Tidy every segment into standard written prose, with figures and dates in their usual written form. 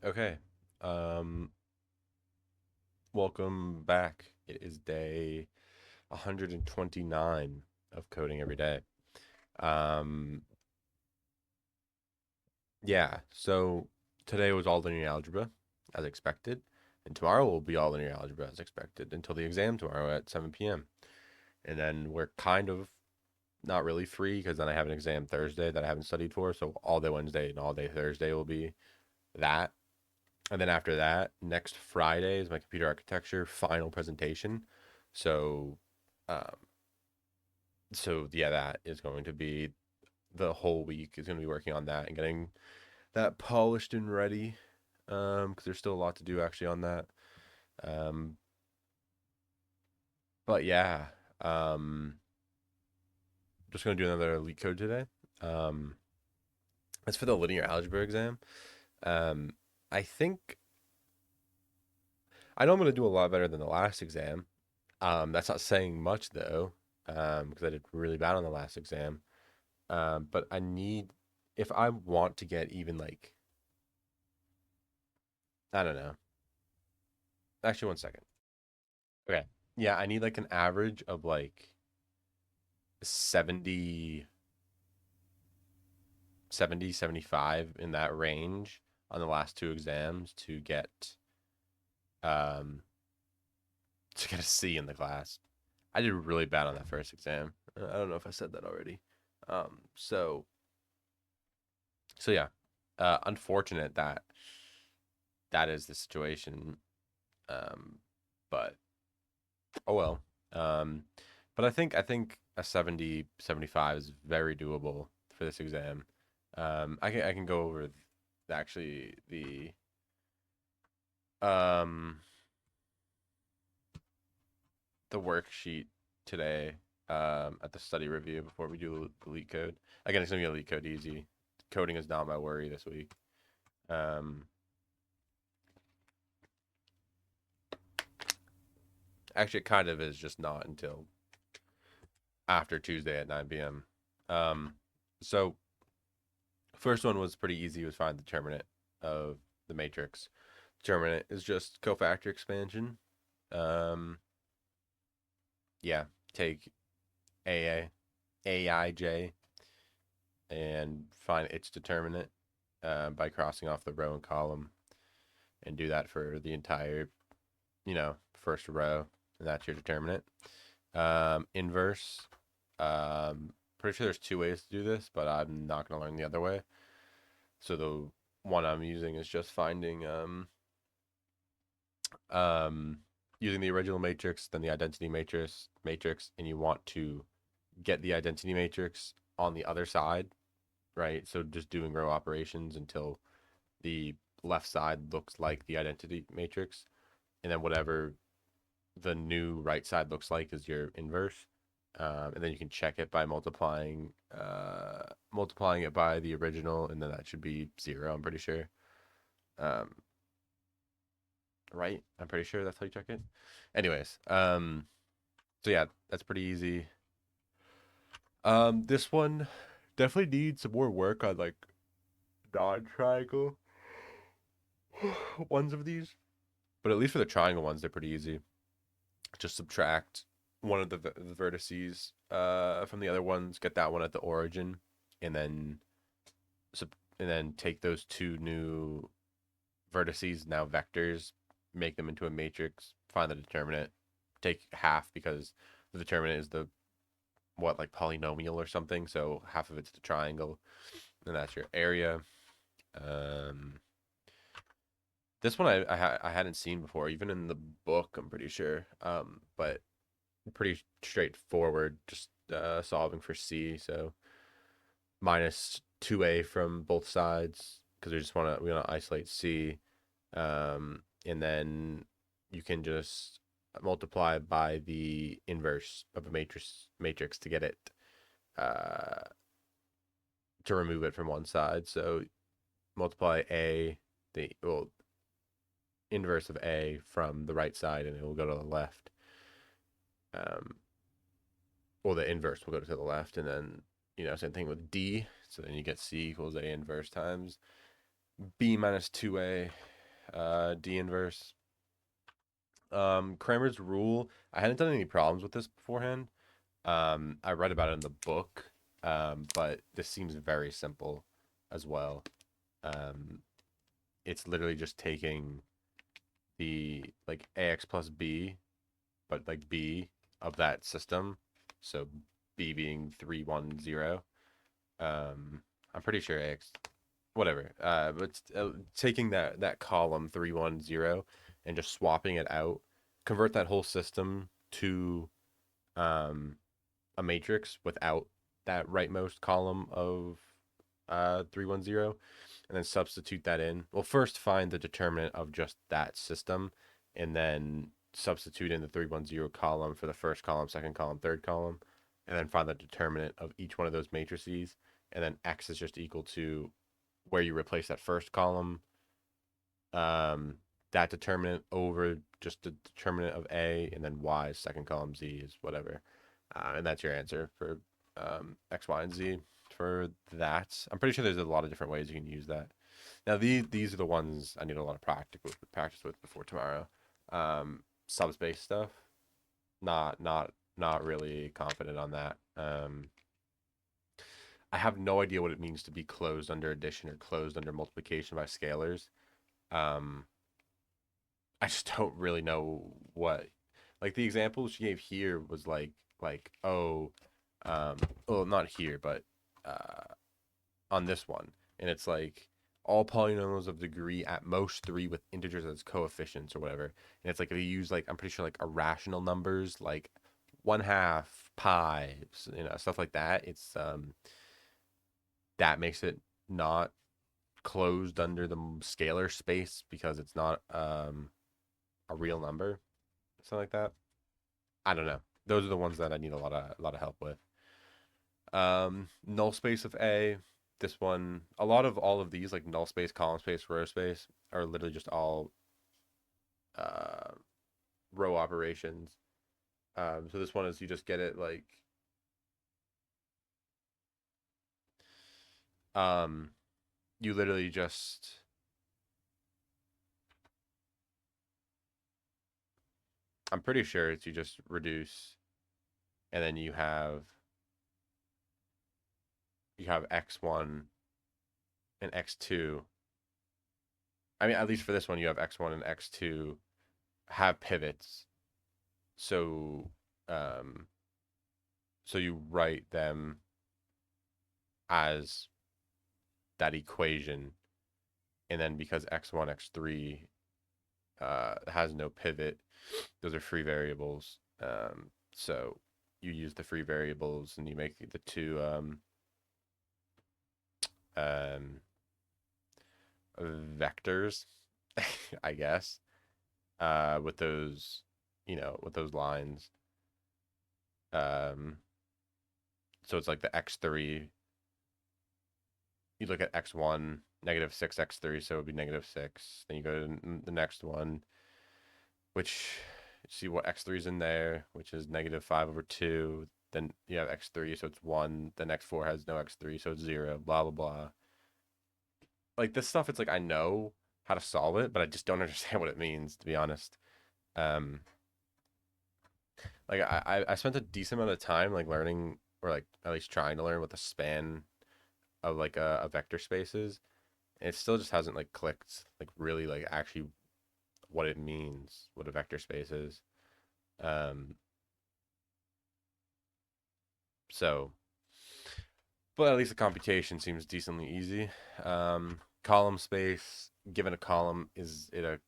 Okay. Um, Welcome back. It is day 129 of coding every day. Um, yeah, so today was all linear algebra as expected, and tomorrow will be all linear algebra as expected until the exam tomorrow at 7 p.m. And then we're kind of not really free because then I have an exam Thursday that I haven't studied for, so all day Wednesday and all day Thursday will be that. And then after that, next Friday is my computer architecture final presentation. So, um, so yeah, that is going to be the whole week is going to be working on that and getting that polished and ready. Because there's still a lot to do actually on that. Um, but yeah, um, just going to do another leet code today. Um, as for the linear algebra exam, um, I think I know I'm going to do a lot better than the last exam. That's not saying much though, because I did really bad on the last exam. But I need, if I want to get even like, I don't know. Actually, one second. Okay. Yeah, I need like an average of like 70, 70, 75 in that range on the last two exams um, to get a C in the class. I did really bad on that first exam. I don't know if I said that already. Um, so, so yeah, unfortunate that that is the situation. Um, but oh well. Um, but I think a 70, 75 is very doable for this exam. I can go over actually um the worksheet today at the study review before we do the leak code. Again, it's gonna be a leak code easy. Coding is not my worry this week. Um, Actually, it kind of is just not until after Tuesday at 9 p.m. Um, so first one was pretty easy. It was find the determinant of the matrix. Determinant is just cofactor expansion. Um, yeah, take AA, AIJ, and find its determinant by crossing off the row and column, and do that for the entire, first row, and that's your determinant. Inverse. Pretty sure there's two ways to do this, but I'm not gonna learn the other way. So the one I'm using is just finding um, using the original matrix, then the identity matrix, and you want to get the identity matrix on the other side, right? So just doing row operations until the left side looks like the identity matrix, and then whatever the new right side looks like is your inverse. And then you can check it by multiplying it by the original, and then that should be zero. I'm pretty sure. Um, right? I'm pretty sure that's how you check it. Anyways, so yeah, that's pretty easy. This one definitely needs some more work on like non-triangle ones of these, but at least for the triangle ones, they're pretty easy. Just subtract one of the vertices from the other ones, get that one at the origin, and then and then take those two new vertices, now vectors, make them into a matrix, find the determinant, take half because the determinant is the what like polynomial or something. So half of it's the triangle, and that's your area. Um, this one I hadn't seen before, even in the book. I'm pretty sure, but pretty straightforward. Just solving for C. So minus 2a from both sides because we want to isolate C, and then you can just multiply by the inverse of a matrix to get it uh, to remove it from one side. So multiply a the well inverse of a from the right side, and it will go to the left. Um, well, the inverse will go to the left, and then same thing with d. So then you get c equals a inverse times b minus 2a, D inverse. Kramer's rule. I hadn't done any problems with this beforehand. I read about it in the book, but this seems very simple as well. Um, it's literally just taking the like ax plus b, but like b of that system. So b being 310. I'm pretty sure ax, whatever. But taking that column 310 and just swapping it out, convert that whole system to um a matrix without that rightmost column of 310, and then substitute that in. Well, first find the determinant of just that system, and then substitute in the 310 column for the first column, second column, third column, and then find the determinant of each one of those matrices, and then x is just equal to where you replace that first column, um, that determinant over just the determinant of a, and then y second column, z is whatever, and that's your answer for x, y, and z for that. I'm pretty sure there's a lot of different ways you can use that. Now these are the ones I need a lot of practice with before tomorrow. Subspace stuff, not really confident on that. I have no idea what it means to be closed under addition or closed under multiplication by scalars. Um, I just don't really know what, like the example she gave here was like oh, well not here but uh on this one, and it's like all polynomials of degree at most 3 with integers as coefficients or whatever, and it's like if you use like I'm pretty sure like irrational numbers like 1/2 pi, stuff like that. It's that makes it not closed under the scalar space because it's not a real number, something like that. I don't know. Those are the ones that I need a lot of help with. Null space of A. This one, a lot of all of these, like null space, column space, row space, are literally just all uh, row operations. So this one is you just get it like um, you literally just I'm pretty sure it's you just reduce, and then you have x1 and x2. I mean, at least for this one, you have x1 and x2 have pivots. So, um, so you write them as that equation, and then because x1, x3 has no pivot, those are free variables. So you use the free variables and you make the two um, vectors, I guess, with those, with those lines. Um, so it's like the x3. You look at x1, -6 x3, so it would be -6. Then you go to the next one, which see what x3 is in there, which is -5/2. Then you have x3, so it's 1. The next 4 has no x3, so it's 0, blah, blah, blah. Like this stuff, it's like I know how to solve it, but I just don't understand what it means, to be honest. Um, like I spent a decent amount of time like learning, or like at least trying to learn what the span of like a vector space is. And it still just hasn't like clicked like really like actually what it means, what a vector space is. Um, so, but at least the computation seems decently easy. Column space, given a column, is it a,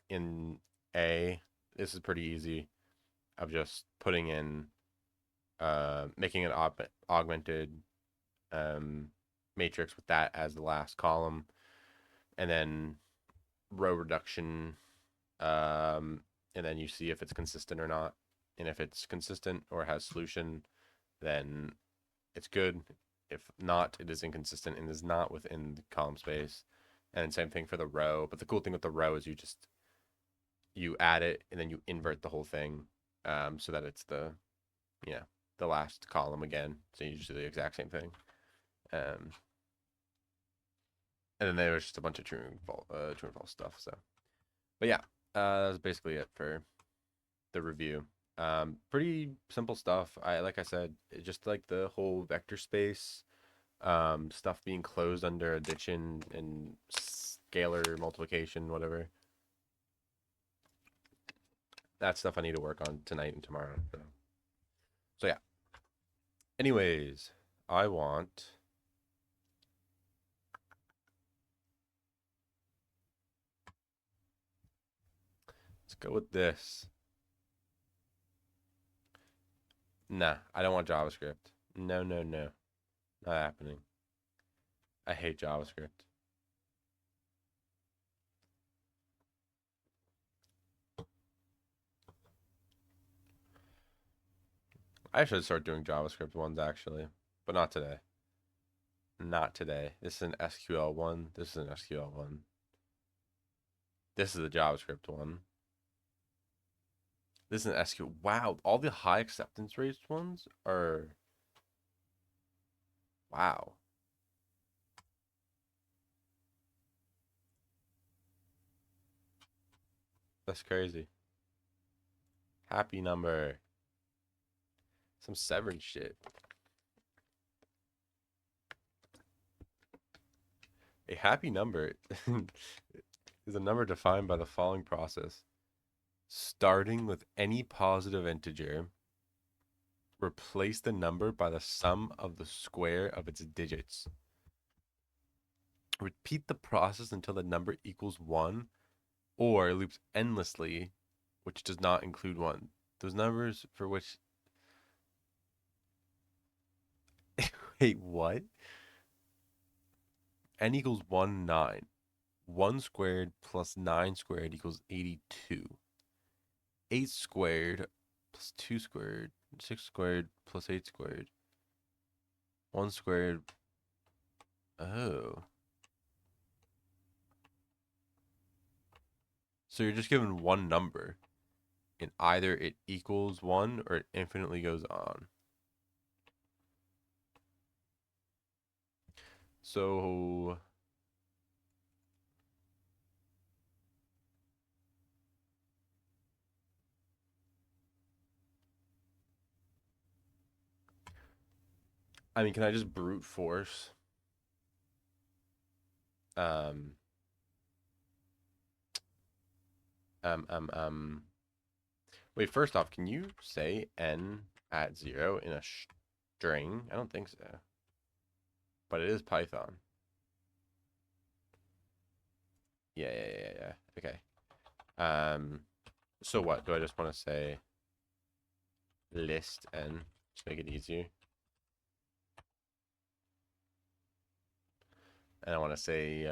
in A, this is pretty easy of just putting in, making an augmented matrix with that as the last column, and then row reduction, and then you see if it's consistent or not. And if it's consistent or has solution, then it's good. If not, it is inconsistent and is not within the column space. And same thing for the row. But the cool thing with the row is you add it and then you invert the whole thing, so that it's the last column again. So you just do the exact same thing. Um, And then there was just a bunch of true and false stuff. So, but yeah, that was basically it for the review. Pretty simple stuff. Like I said, just like the whole vector space, stuff being closed under addition and scalar multiplication, whatever. That's stuff I need to work on tonight and tomorrow. So yeah. Anyways, I want. Let's go with this. Nah, I don't want JavaScript. No, no, no. Not happening. I hate JavaScript. I should start doing JavaScript ones actually, but not today. Not today. This is an SQL one. This is an SQL one. This is a JavaScript one. This is an SQL. Wow, all the high acceptance rates ones are. Wow. That's crazy. Happy number. Some severance shit. A happy number is a number defined by the following process. Starting with any positive integer, replace the number by the sum of the square of its digits. Repeat the process until the number equals 1, or it loops endlessly, which does not include 1. Those numbers for which. Wait, what? N equals 1, 9. 1 squared plus 9 squared equals 82. 8 squared plus 2 squared, 6 squared plus 8 squared. 1 squared. Oh. So you're just given one number, and either it equals 1 or it infinitely goes on. So I mean, can I just brute force? Um, um, um, um. Wait, first off, can you say n at 0 in a string? I don't think so. But it is Python. Yeah, yeah, yeah, yeah. Okay. So what? Do I just want to say list n? Just make it easier. And I want to say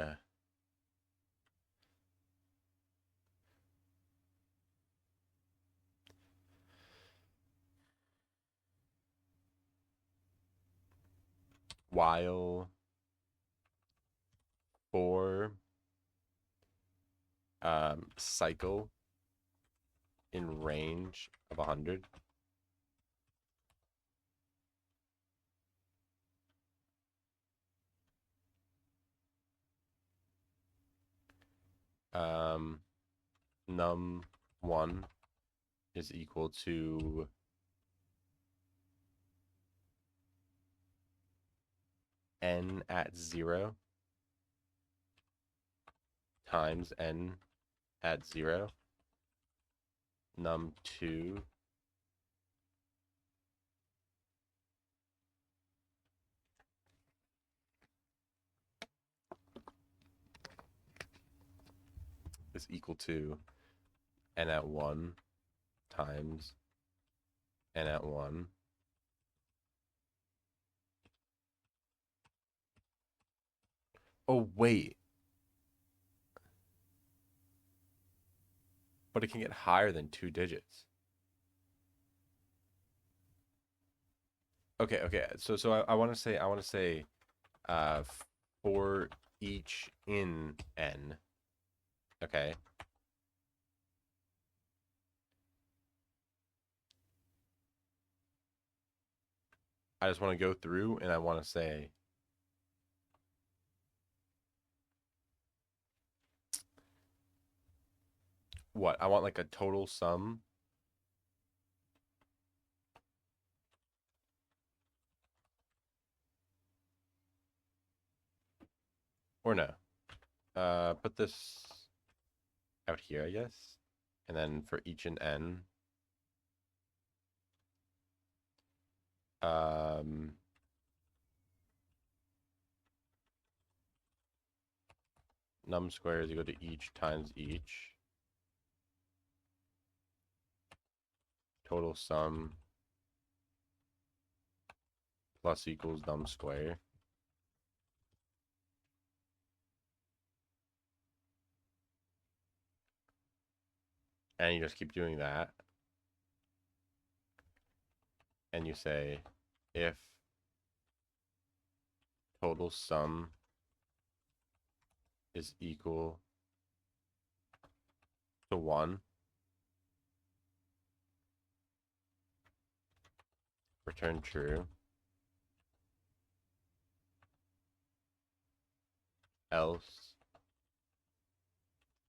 while for cycle in range of 100. Num1 is equal to n at 0 times n at 0. Num2 is equal to n at 1 times n at 1. Oh, wait. But it can get higher than 2 digits. Okay, okay. So I want to say uh for each in n. Okay. I just want to go through and I want to say what? I want like a total sum. Or no. Put this out here, I guess. And then for each and n, num square is equal to each times each. Total sum plus equals num square. And you just keep doing that. And you say if total sum is equal to 1, return true. Else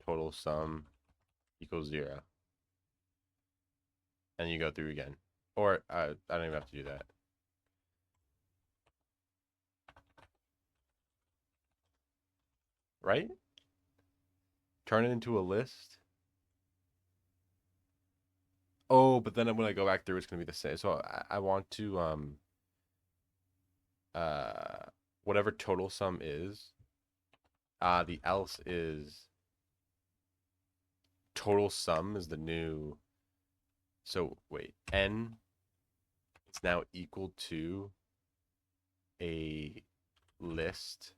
total sum equals 0. And you go through again. Or I don't even have to do that. Right? Turn it into a list. Oh, but then when I go back through, it's gonna be the same. So I want to whatever total sum is, the else is total sum is the new. So wait, n is now equal to a list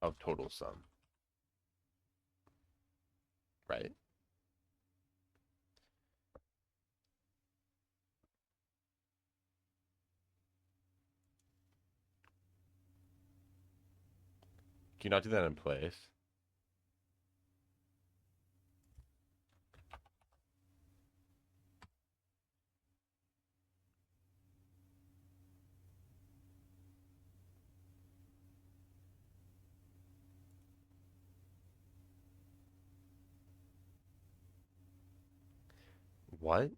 of total sum, right? Can you not do that in place? What?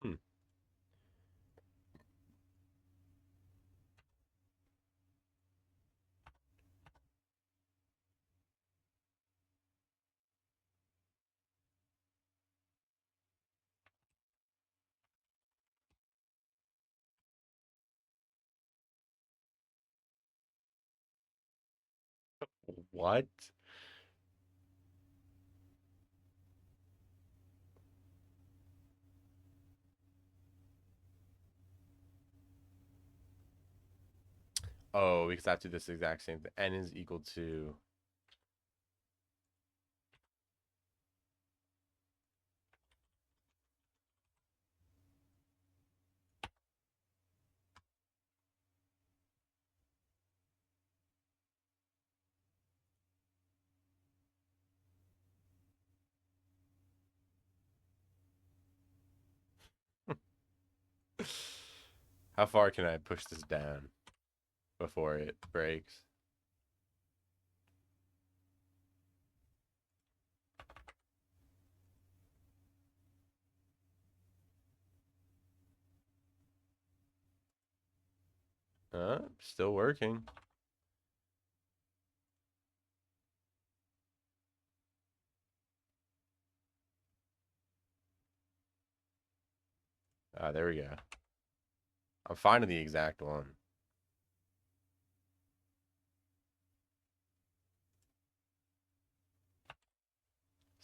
Hmm. What? Oh, because I have to do this exact same thing. N is equal to. How far can I push this down before it breaks? Still working. There we go. I'm finding the exact one.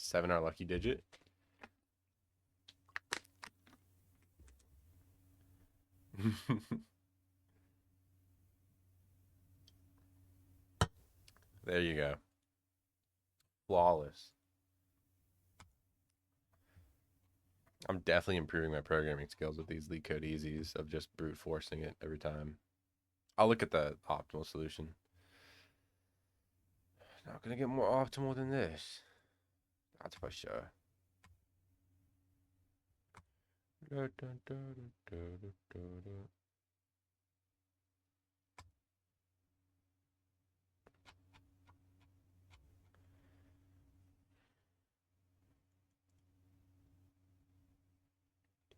7 our lucky digit. There you go. Flawless. I'm definitely improving my programming skills with these LeetCode easies of just brute forcing it every time. I'll look at the optimal solution. Not gonna get more optimal than this. That's for sure.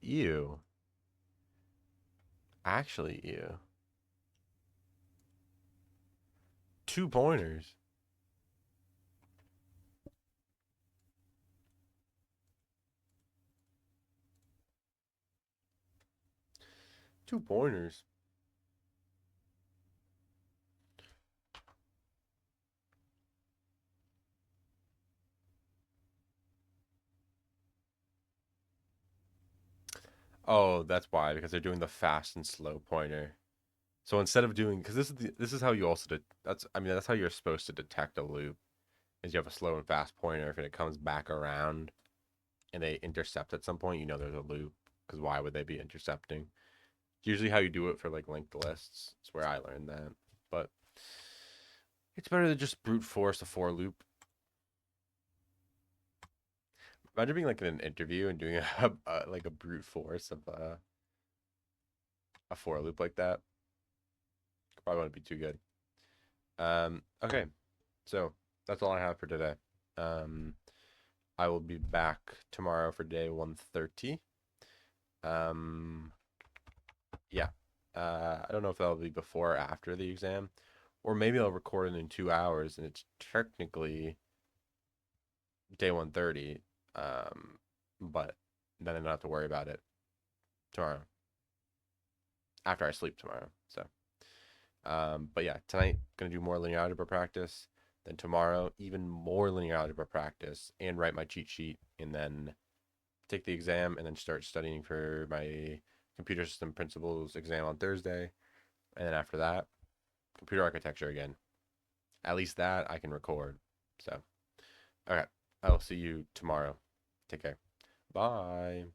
Ew. Actually, ew. 2 pointers. Two pointers. Oh, that's why, because they're doing the fast and slow pointer. So instead of doing, because this is how you also that's how you're supposed to detect a loop, is you have a slow and fast pointer. If it comes back around and they intercept at some point, you know there's a loop. Because why would they be intercepting? It's usually how you do it for like linked lists. It's where I learned that. But it's better to just brute force a for loop. Imagine being like in an interview and doing like a brute force of a for loop like that. Probably wouldn't be too good. Okay, so that's all I have for today. Um, I will be back tomorrow for day 130. Um, yeah. I don't know if that'll be before or after the exam, or maybe I'll record it in 2 hours and it's technically day 130. But then I don't have to worry about it tomorrow after I sleep tomorrow. So, but yeah, tonight gonna do more linear algebra practice. Then tomorrow, even more linear algebra practice and write my cheat sheet, and then take the exam, and then start studying for my computer system principles exam on Thursday. And then after that, computer architecture again. At least that I can record. So, okay, I will see you tomorrow. Take care. Bye.